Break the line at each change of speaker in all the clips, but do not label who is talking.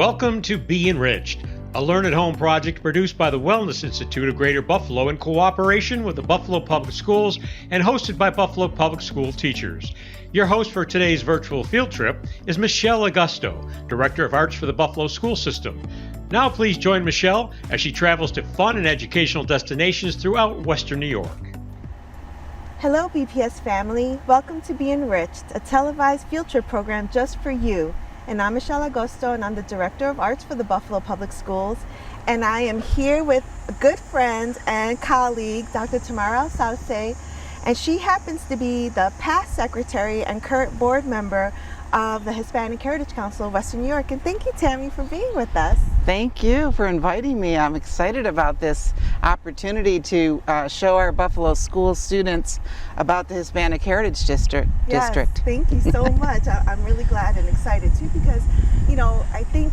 Welcome to BeEnriched, a learn-at-home project produced by the Wellness Institute of Greater Buffalo in cooperation with the Buffalo Public Schools and hosted by Buffalo Public School teachers. Your host for today's virtual field trip is Michele Agosto, Director of Arts for the Buffalo School System. Now please join Michele as she travels to fun and educational destinations throughout Western New York.
Hello BPS family, welcome to BeEnriched, a televised field trip program just for you. And I'm Michele Agosto, and I'm the Director of Arts for the Buffalo Public Schools. And I am here with a good friend and colleague, Dr. Tamara Alsace, and she happens to be the past secretary and current board member of the Hispanic Heritage Council of Western New York. And thank you, Tammy, for being with us.
Thank you for inviting me. I'm excited about this opportunity to show our Buffalo school students about the Hispanic Heritage District.
Yes, thank you so much. I'm really glad and excited too because, you know, I think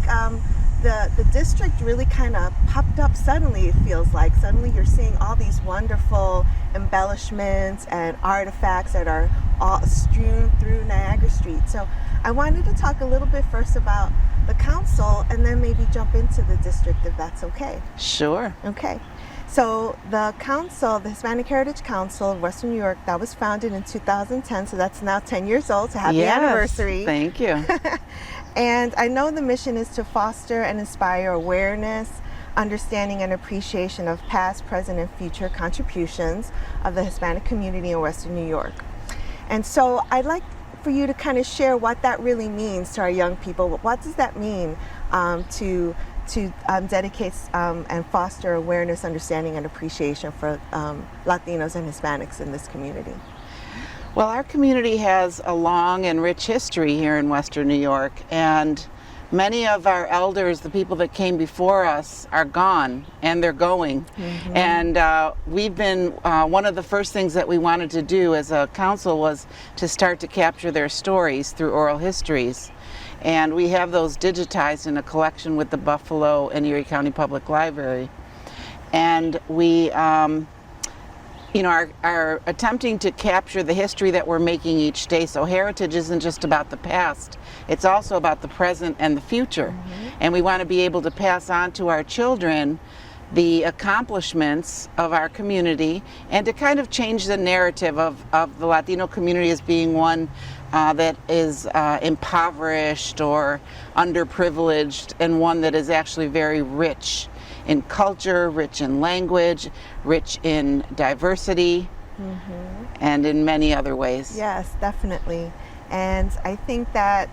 the district really kind of popped up suddenly, it feels like. Suddenly you're seeing all these wonderful embellishments and artifacts that are all strewn through Niagara Street. So I wanted to talk a little bit first about the council and then maybe jump into the district if that's okay.
Sure.
Okay. So the council, the Hispanic Heritage Council of Western New York, that was founded in 2010, so that's now 10 years old, so happy anniversary.
Thank you.
And I know the mission is to foster and inspire awareness, understanding and appreciation of past, present, and future contributions of the Hispanic community in Western New York. And so I'd like for you to kind of share what that really means to our young people. What does that mean to dedicate and foster awareness, understanding, and appreciation for Latinos and Hispanics in this community?
Well, our community has a long and rich history here in Western New York, and many of our elders, the people that came before us, are gone and they're going. Mm-hmm. And we've been, one of the first things that we wanted to do as a council was to start to capture their stories through oral histories. And we have those digitized in a collection with the Buffalo and Erie County Public Library. And we are attempting to capture the history that we're making each day. So heritage isn't just about the past, it's also about the present and the future. Mm-hmm. And we want to be able to pass on to our children the accomplishments of our community and to kind of change the narrative of the Latino community as being one that is impoverished or underprivileged, and one that is actually very rich in culture, rich in language, rich in diversity, mm-hmm. and in many other ways.
Yes, definitely. And I think that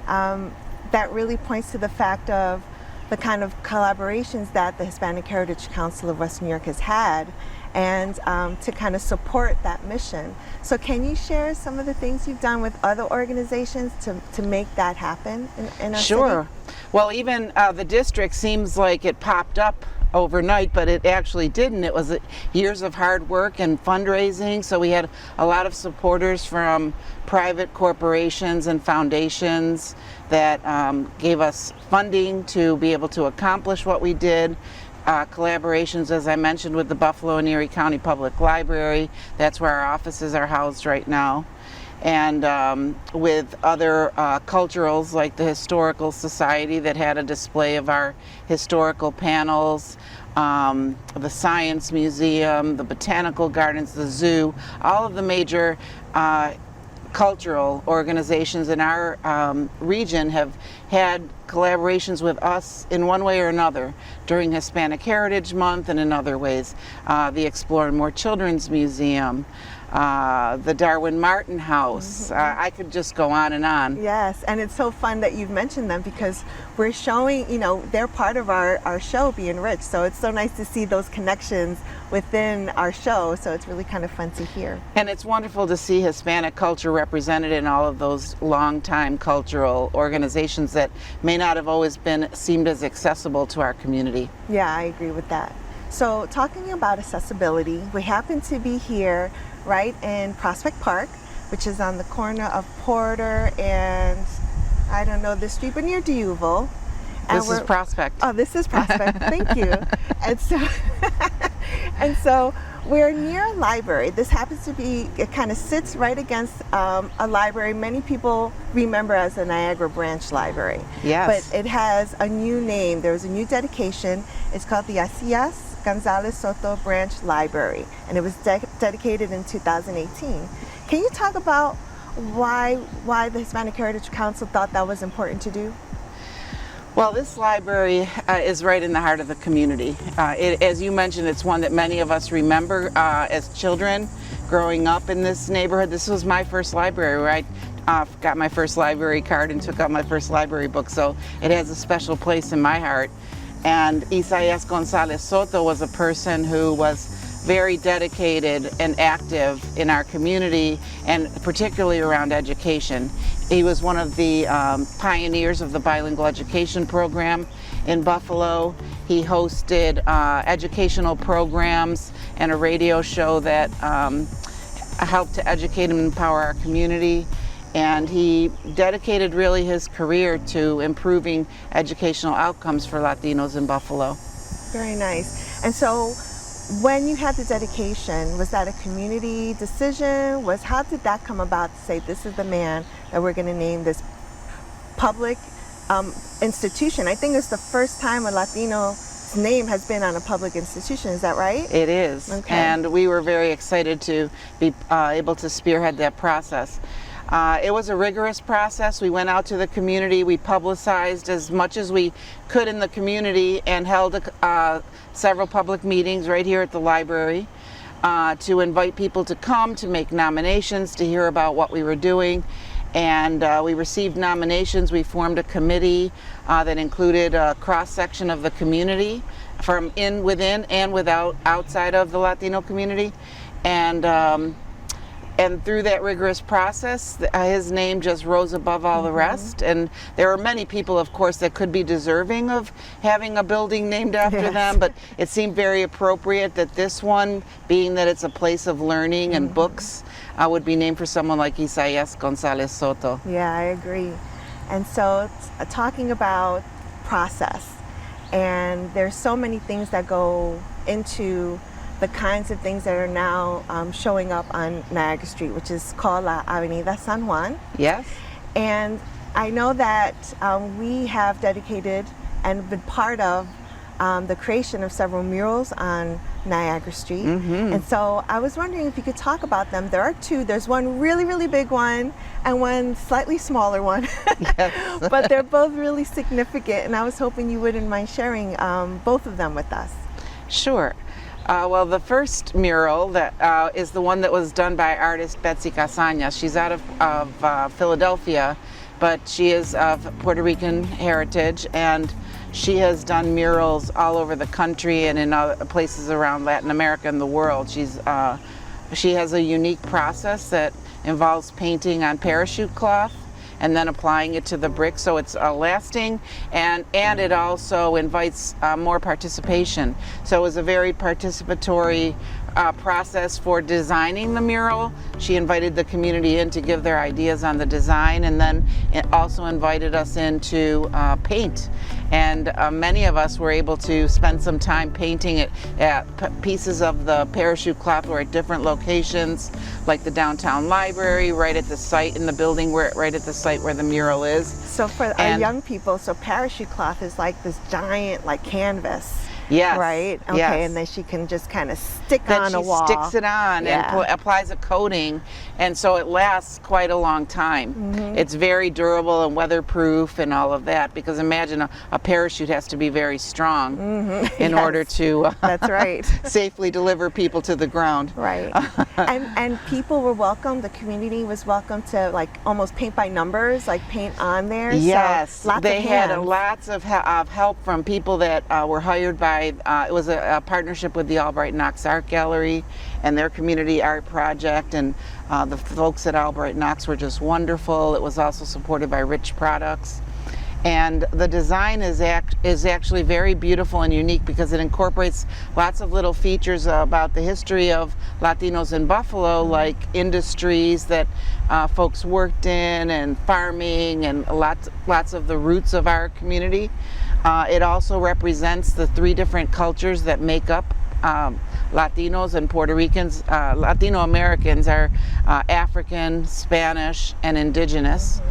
that really points to the fact of the kind of collaborations that the Hispanic Heritage Council of Western New York has had, and to kind of support that mission. So can you share some of the things you've done with other organizations to make that happen in our
Sure.
city?
Well, even the district seems like it popped up overnight, but it actually didn't. It was years of hard work and fundraising, so we had a lot of supporters from private corporations and foundations that gave us funding to be able to accomplish what we did. Collaborations, as I mentioned, with the Buffalo and Erie County Public Library. That's where our offices are housed right now. And with other culturals like the Historical Society that had a display of our historical panels, the Science Museum, the Botanical Gardens, the zoo, all of the major cultural organizations in our region have had collaborations with us in one way or another during Hispanic Heritage Month and in other ways. The Exploring More Children's Museum, the Darwin Martin House. Mm-hmm. I could just go on and on.
Yes, and it's so fun that you've mentioned them because we're showing, you know, they're part of our show, BeEnriched. So it's so nice to see those connections within our show. So it's really kind of fun to hear.
And it's wonderful to see Hispanic culture represented in all of those long-time cultural organizations that may not have always been seemed as accessible to our community.
Yeah, I agree with that. So talking about accessibility, we happen to be here right in Prospect Park, which is on the corner of Puerto and I don't know this street, but near D'Youville.
This is Prospect.
Oh, this is Prospect. Thank you. And so We're near a library. This happens to be, it kind of sits right against a library many people remember as the Niagara Branch Library.
Yes.
But it has a new name. There was a new dedication. It's called the Asias Gonzalez Soto Branch Library, and it was dedicated in 2018. Can you talk about why the Hispanic Heritage Council thought that was important to do?
Well, this library is right in the heart of the community. As you mentioned, it's one that many of us remember as children growing up in this neighborhood. This was my first library where I got my first library card and took out my first library book, so it has a special place in my heart. And Isaías González Soto was a person who was very dedicated and active in our community, and particularly around education. He was one of the pioneers of the bilingual education program in Buffalo. He hosted educational programs and a radio show that helped to educate and empower our community. And he dedicated really his career to improving educational outcomes for Latinos in Buffalo.
Very nice. And so when you had the dedication, was that a community decision? How did that come about to say this is the man that we're going to name this public institution? I think it's the first time a Latino's name has been on a public institution. Is that right?
It is.
Okay.
And we were very excited to be able to spearhead that process. It was a rigorous process. We went out to the community, we publicized as much as we could in the community, and held several public meetings right here at the library to invite people to come, to make nominations, to hear about what we were doing. And we received nominations. We formed a committee that included a cross-section of the community from within and without, outside of the Latino community. And through that rigorous process, his name just rose above all the rest. And there are many people, of course, that could be deserving of having a building named after them, but it seemed very appropriate that this one, being that it's a place of learning and books, would be named for someone like Isaías González Soto.
Yeah, I agree. And so talking about process, and there's so many things that go into the kinds of things that are now showing up on Niagara Street, which is called La Avenida San Juan.
Yes.
And I know that we have dedicated and been part of the creation of several murals on Niagara Street. And so I was wondering if you could talk about them. There are two. There's one really, really big one and one slightly smaller one.
Yes.
But they're both really significant, and I was hoping you wouldn't mind sharing both of them with us.
Sure. Well, the first mural that is the one that was done by artist Betsy Casañas. She's out of Philadelphia, but she is of Puerto Rican heritage, and she has done murals all over the country and in other places around Latin America and the world. She has a unique process that involves painting on parachute cloth and then applying it to the brick, so it's lasting, and it also invites more participation. So it was a very participatory process for designing the mural. She invited the community in to give their ideas on the design, and then it also invited us in to paint. And many of us were able to spend some time painting it at pieces of the parachute cloth were at different locations, like the downtown library, right at the site in the building, right at the site where the mural is.
So for our young people, so parachute cloth is like this giant like canvas.
Yes.
Right? Okay,
yes.
and then she can just kind of stick
then
on a wall.
She sticks it on and applies a coating, and so it lasts quite a long time. It's very durable and weatherproof and all of that, because imagine a parachute has to be very strong in order to
That's right.
safely deliver people to the ground.
Right. and people were welcome, the community was welcome to like almost paint by numbers, like paint on there.
Yes,
so, lots
they
of
had
hands.
lots of help from people that were hired by, it was a partnership with the Albright Knox Art Gallery and their community art project, and the folks at Albright Knox were just wonderful. It was also supported by Rich Products. And the design is actually very beautiful and unique because it incorporates lots of little features about the history of Latinos in Buffalo, like industries that folks worked in, and farming, and lots of the roots of our community. It also represents the 3 different cultures that make up Latinos and Puerto Ricans. Latino Americans are African, Spanish, and Indigenous.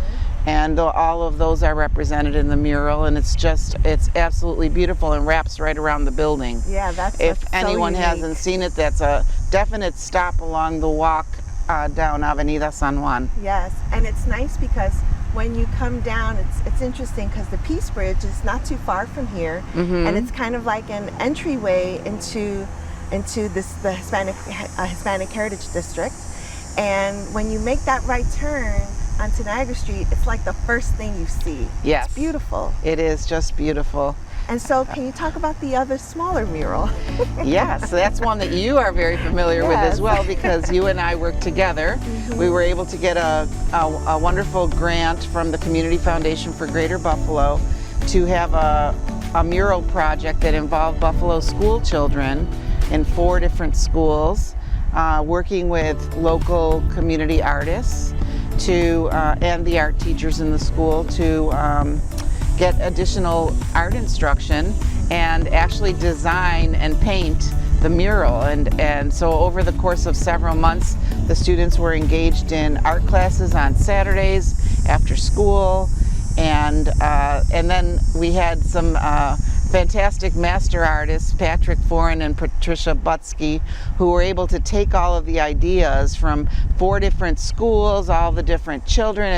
And all of those are represented in the mural, and it's absolutely beautiful and wraps right around the building.
Yeah, that's
If
so
anyone
unique.
hasn't seen it, that's a definite stop along the walk down Avenida San Juan.
Yes, and it's nice because when you come down, it's interesting because the Peace Bridge is not too far from here, and it's kind of like an entryway into the Hispanic Heritage District. And when you make that right turn onto Niagara Street, it's like the first thing you see.
Yes.
It's beautiful.
It is just beautiful.
And so can you talk about the other smaller mural?
Yes, that's one that you are very familiar with as
Yes.
well, because you and I worked together. We were able to get a wonderful grant from the Community Foundation for Greater Buffalo to have a mural project that involved Buffalo school children in 4 different schools, working with local community artists and the art teachers in the school to get additional art instruction and actually design and paint the mural. And so over the course of several months, the students were engaged in art classes on Saturdays after school, and then we had some fantastic master artists, Patrick Foran and Patricia Butsky, who were able to take all of the ideas from 4 different schools, all the different children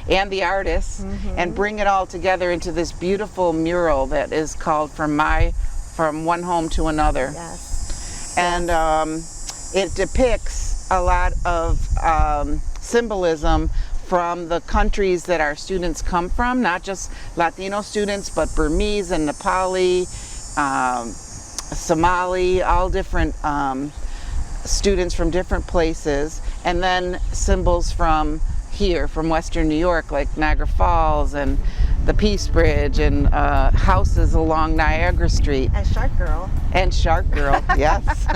and the artists, and bring it all together into this beautiful mural that is called From One Home to Another.
Yes.
And it depicts a lot of symbolism from the countries that our students come from, not just Latino students, but Burmese and Nepali, Somali, all different students from different places, and then symbols from here, from Western New York, like Niagara Falls and the Peace Bridge and houses along Niagara Street.
And Shark Girl.
And Shark Girl, yes.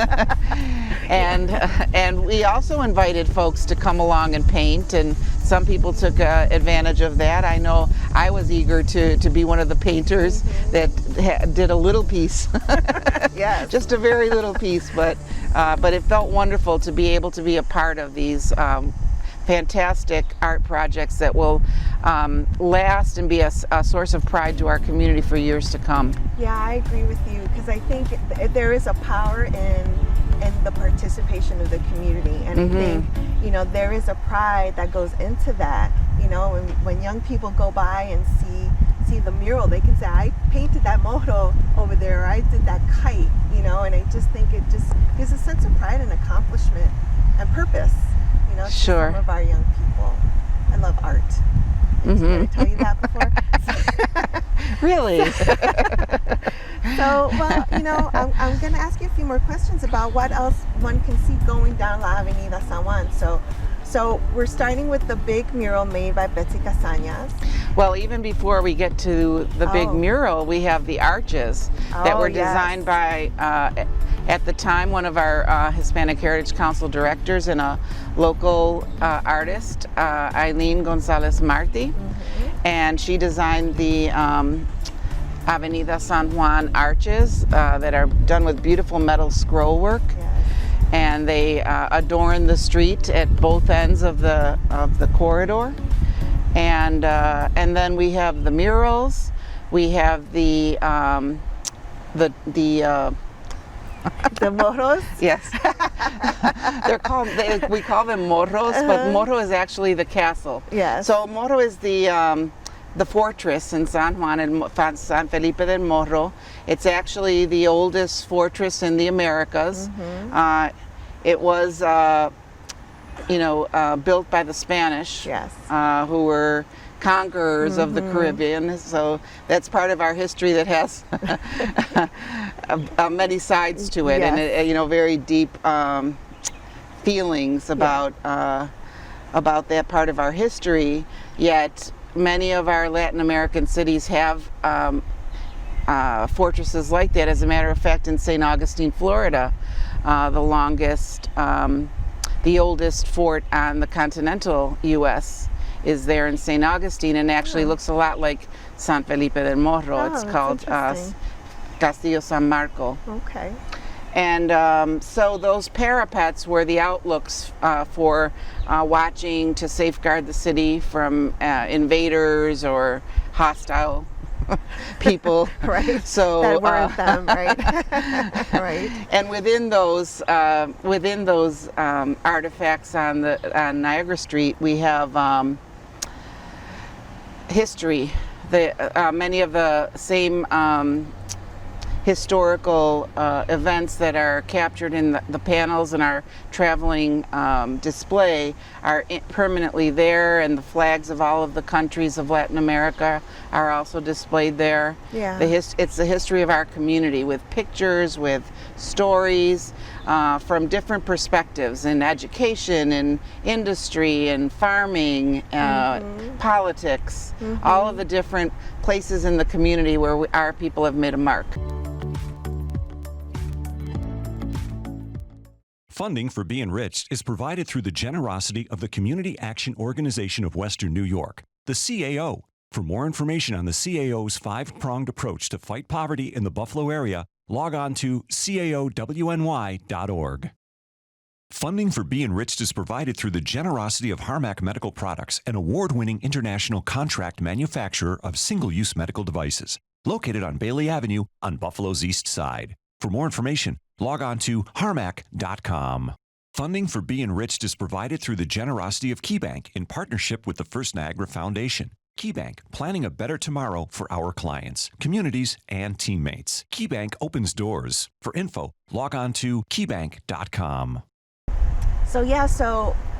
And we also invited folks to come along and paint, and some people took advantage of that. I know I was eager to be one of the painters that did a little piece.
Yes.
Just a very little piece, but it felt wonderful to be able to be a part of these fantastic art projects that will last and be a source of pride to our community for years to come.
Yeah, I agree with you, because I think there is a power in the participation of the community, and I think there is a pride that goes into that. When young people go by and see the mural, they can say, I painted that moto over there, or I did that kite, and I just think it just gives a sense of pride and accomplishment and purpose. To
Sure.
some of our young people. I love art. Did I tell you that before?
Really?
So, well, I'm going to ask you a few more questions about what else one can see going down La Avenida San Juan. So we're starting with the big mural made by Batey Casañas.
Well, even before we get to the big mural, we have the arches that were designed by, at the time, one of our Hispanic Heritage Council directors and a local artist, Eileen Gonzalez Marti. And she designed the Avenida San Juan arches that are done with beautiful metal scroll work.
Yes.
And they adorn the street at both ends of the corridor. And then we have the murals. We have the
The moros?
Yes. We call them morros, but Morro is actually the castle.
Yes.
So Morro is the fortress in San Juan and San Felipe del Morro. It's actually the oldest fortress in the Americas. It was, built by the Spanish,
Yes.
who were conquerors of the Caribbean. So that's part of our history that has many sides to it,
Yes.
and very deep feelings about that part of our history. Yet many of our Latin American cities have fortresses like that. As a matter of fact, in St. Augustine, Florida, the oldest fort on the continental U.S. is there in St. Augustine, and actually looks a lot like San Felipe del Morro. It's
that's
called
interesting.
Castillo San Marco.
Okay.
And so those parapets were the outlooks for watching to safeguard the city from invaders or hostile people.
Right.
So
that weren't them, right? Right.
And within those artifacts on Niagara Street, we have history. Many of the same historical events that are captured in the panels in our traveling display are permanently there, and the flags of all of the countries of Latin America are also displayed there.
Yeah.
It's the history of our community with pictures, with stories from different perspectives in education, in industry, and farming, politics, all of the different places in the community where our people have made a mark.
Funding for BeEnriched is provided through the generosity of the Community Action Organization of Western New York, the CAO. For more information on the CAO's five-pronged approach to fight poverty in the Buffalo area, log on to caowny.org. Funding for BeEnriched is provided through the generosity of Harmac Medical Products, an award-winning international contract manufacturer of single-use medical devices, located on Bailey Avenue on Buffalo's east side. For more information, log on to harmac.com. Funding for BeEnriched is provided through the generosity of KeyBank in partnership with the First Niagara Foundation. KeyBank, planning a better tomorrow for our clients, communities, and teammates. KeyBank opens doors. For info, log on to keybank.com.
So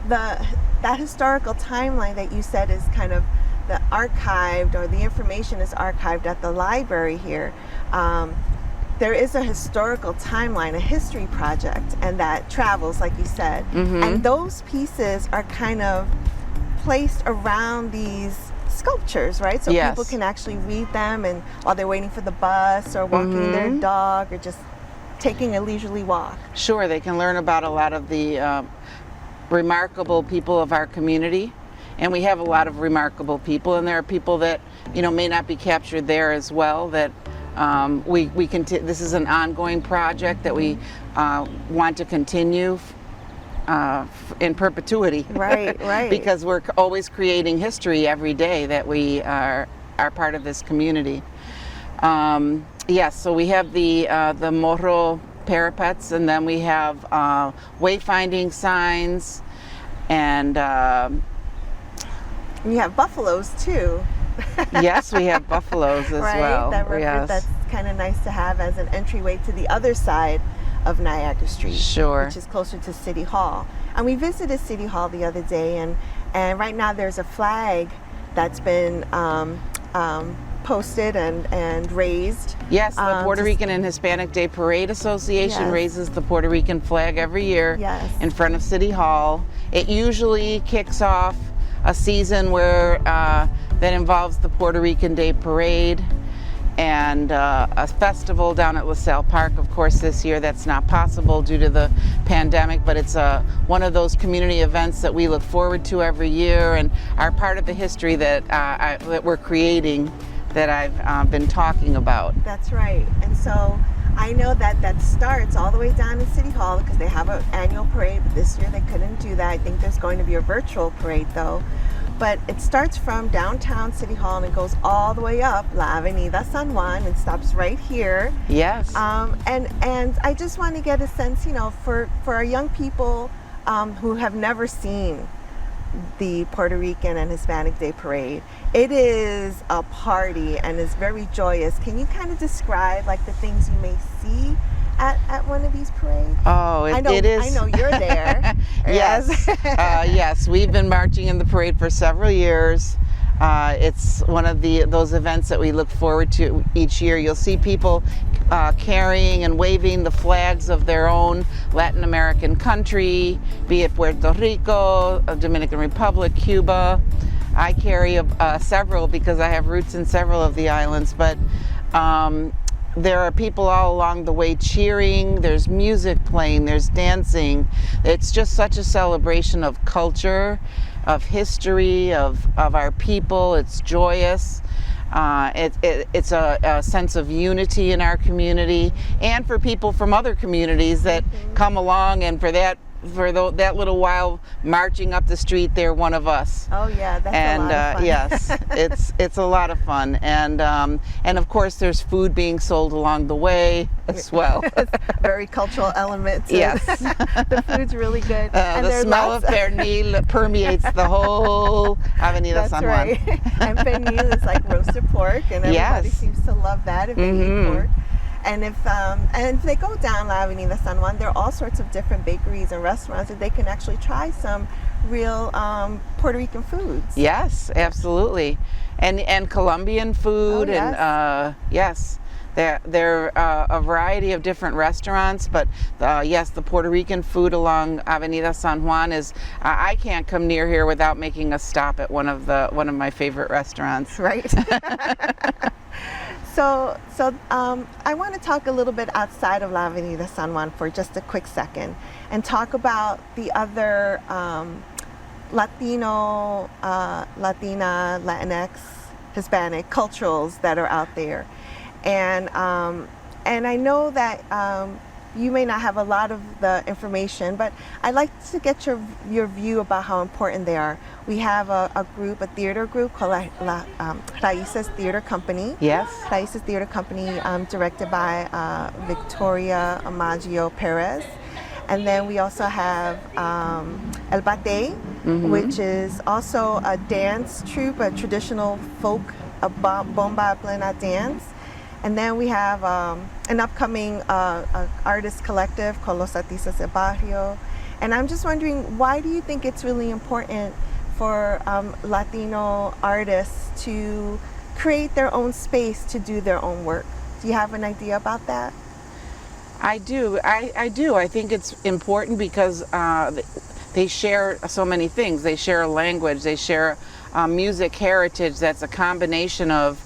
that historical timeline that you said is kind of the archived, or the information is archived at the library here. There is a historical timeline, a history project, and that travels, like you said. And those pieces are kind of placed around these sculptures, right? So people can actually read them, and while they're waiting for the bus or walking their dog or just taking a leisurely walk.
Sure, they can learn about a lot of the remarkable people of our community. And we have a lot of remarkable people, and there are people that, may not be captured there as well, that this is an ongoing project that we want to continue in perpetuity.
Right.
Because we're always creating history every day that we are part of this community. Yes, so we have the Morro parapets, and then we have wayfinding signs, and
you have buffaloes too.
Yes, we have buffaloes as well.
That's kind of nice to have as an entryway to the other side of Niagara Street,
sure,
which is closer to City Hall. And we visited City Hall the other day, and right now there's a flag that's been posted and raised.
Yes, the Puerto Rican and Hispanic Day Parade Association raises the Puerto Rican flag every year in front of City Hall. It usually kicks off a season where that involves the Puerto Rican Day Parade and a festival down at LaSalle Park. Of course, this year that's not possible due to the pandemic, but it's one of those community events that we look forward to every year and are part of the history that we're creating, that I've been talking about.
That's right. And so I know that starts all the way down in City Hall because they have an annual parade, but this year they couldn't do that. I think there's going to be a virtual parade though. But it starts from downtown City Hall and it goes all the way up La Avenida San Juan and stops right here.
Yes.
And I just want to get a sense, for our young people who have never seen the Puerto Rican and Hispanic Day Parade. It is a party and is very joyous. Can you kind of describe like the things you may see at one of these parades?
Oh, it is.
I know you're there.
Yes. Yes, we've been marching in the parade for several years. It's one of those events that we look forward to each year. You'll see people carrying and waving the flags of their own Latin American country, be it Puerto Rico, Dominican Republic, Cuba. I carry several because I have roots in several of the islands, but there are people all along the way cheering, there's music playing, there's dancing. It's just such a celebration of culture, of history, of our people. It's joyous. It's a sense of unity in our community, and for people from other communities that come along, and for that little while marching up the street, they're one of us.
Oh yeah, that's a lot of fun.
Yes, it's a lot of fun, and of course there's food being sold along the way as well.
Very cultural element to
Yes.
The food's really good.
And the smell of pernil permeates the whole Avenida San Juan.
That's right. And pernil is like roasted pork, and everybody
Yes.
seems to love that if they eat pork. And if they go down La Avenida San Juan, there are all sorts of different bakeries and restaurants that they can actually try some real Puerto Rican foods.
Yes, absolutely, and Colombian food,
Oh, yes.
and yes, there are a variety of different restaurants. But yes, the Puerto Rican food along Avenida San Juan is. I can't come near here without making a stop at one of my favorite restaurants.
Right. So I want to talk a little bit outside of La Avenida San Juan for just a quick second and talk about the other Latino, Latina, Latinx, Hispanic cultures that are out there. And I know that you may not have a lot of the information, but I'd like to get your view about how important they are. We have a theater group called Raices Theater Company.
Yes.
Raices Theater Company, directed by Victoria Amaggio Perez. And then we also have El Batey, which is also a dance troupe, a traditional folk bomba plena dance. And then we have an upcoming artist collective called Los Artistas de Barrio. And I'm just wondering, why do you think it's really important for Latino artists to create their own space to do their own work? Do you have an idea about that?
I do. I do. I think it's important because they share so many things. They share a language. They share music heritage that's a combination of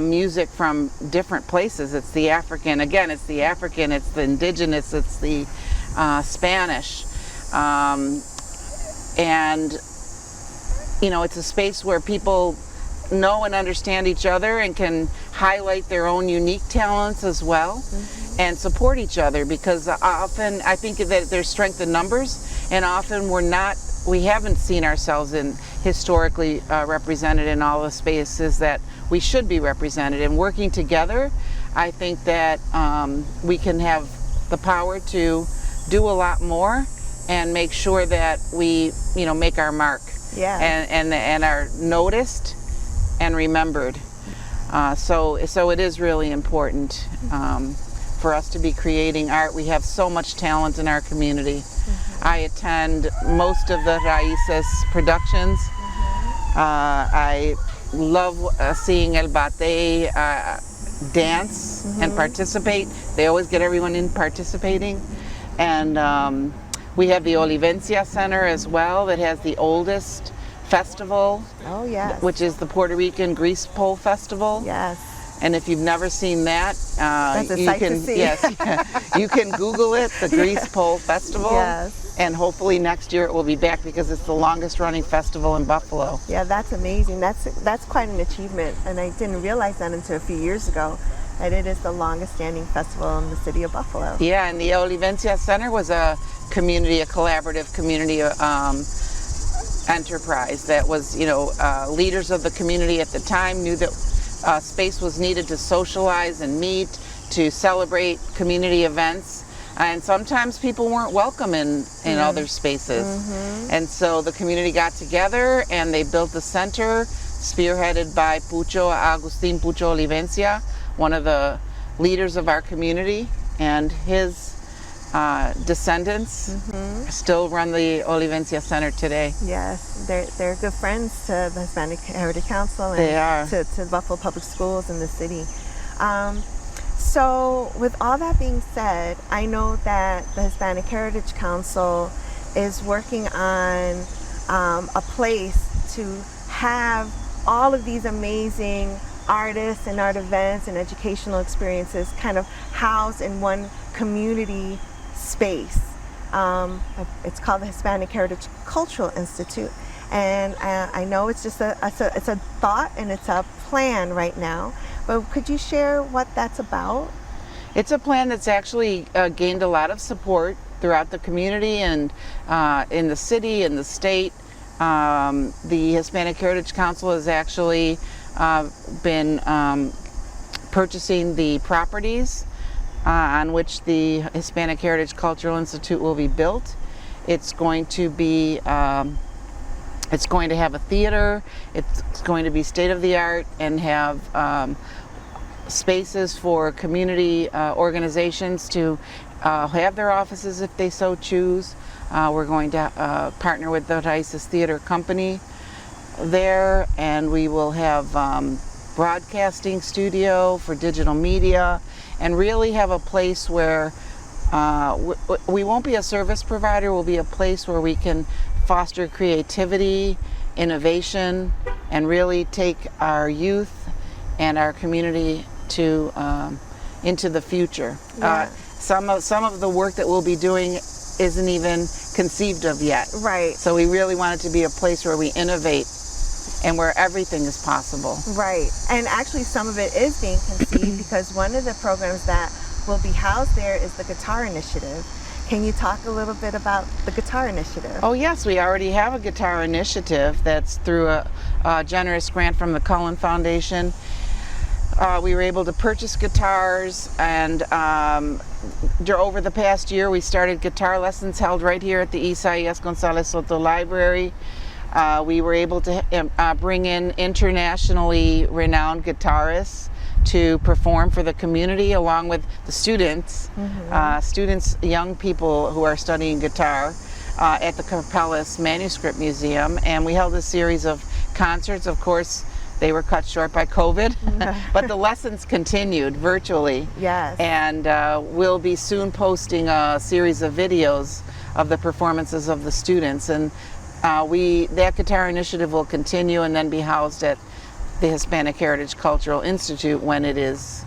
music from different places. It's the African, it's the indigenous, it's the Spanish. And, it's a space where people know and understand each other and can highlight their own unique talents as well, and support each other, because often I think that there's strength in numbers, and often we haven't seen ourselves historically represented in all the spaces that we should be represented. And working together, I think that we can have the power to do a lot more and make sure that we, make our mark.
Yeah.
And are noticed and remembered. So it is really important for us to be creating art. We have so much talent in our community. I attend most of the Raices productions. I love seeing El Batey dance and participate. They always get everyone in participating. And we have the Olivencia Center as well, that has the oldest festival.
Oh, yes.
Which is the Puerto Rican Grease Pole Festival.
Yes.
And if you've never seen that,
That's a sight to see.
Yes, you can Google it, the Grease Pole Festival.
Yes.
And hopefully next year it will be back, because it's the longest running festival in Buffalo.
Yeah, that's amazing. That's quite an achievement, and I didn't realize that until a few years ago, that it is the longest standing festival in the city of Buffalo.
Yeah, and the Olivencia Center was a collaborative community enterprise that was, leaders of the community at the time knew that space was needed to socialize and meet, to celebrate community events. And sometimes people weren't welcome in other spaces. And so the community got together and they built the center, spearheaded by Pucho, Agustin Pucho Olivencia, one of the leaders of our community, and his descendants still run the Olivencia Center today.
Yes, they're good friends to the Hispanic Heritage Council and
They are.
To Buffalo Public Schools in the city. So with all that being said, I know that the Hispanic Heritage Council is working on a place to have all of these amazing artists and art events and educational experiences kind of housed in one community space. It's called the Hispanic Heritage Cultural Institute. And I know it's just it's a thought and it's a plan right now, but could you share what that's about?
It's a plan that's actually gained a lot of support throughout the community and in the city and the state. The Hispanic Heritage Council has actually been purchasing the properties on which the Hispanic Heritage Cultural Institute will be built. It's going to be it's going to have a theater. It's going to be state-of-the-art and have spaces for community organizations to have their offices if they so choose. We're going to partner with the Raices Theater Company there, and we will have broadcasting studio for digital media, and really have a place where we won't be a service provider. We'll be a place where we can foster creativity, innovation, and really take our youth and our community to into the future.
Yeah.
Some of the work that we'll be doing isn't even conceived of yet.
Right.
So we really want it to be a place where we innovate and where everything is possible.
Right. And actually some of it is being conceived because one of the programs that will be housed there is the Guitar Initiative. Can you talk a little bit about the Guitar Initiative?
Oh yes, we already have a guitar initiative that's through a generous grant from the Cullen Foundation. We were able to purchase guitars, and over the past year we started guitar lessons held right here at the Isaías González Soto Library. We were able to bring in internationally renowned guitarists to perform for the community along with the students, young people who are studying guitar at the Capellas Manuscript Museum. And we held a series of concerts. Of course, they were cut short by COVID, but the lessons continued virtually.
Yes.
And we'll be soon posting a series of videos of the performances of the students. And that guitar initiative will continue and then be housed at the Hispanic Heritage Cultural Institute when it is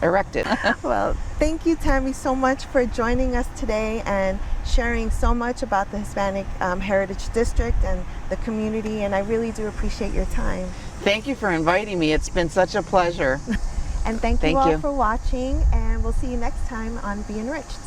erected.
Well, thank you, Tammy, so much for joining us today and sharing so much about the Hispanic Heritage District and the community, and I really do appreciate your time.
Thank you for inviting me. It's been such a pleasure.
And thank you all for watching, and we'll see you next time on BeEnriched.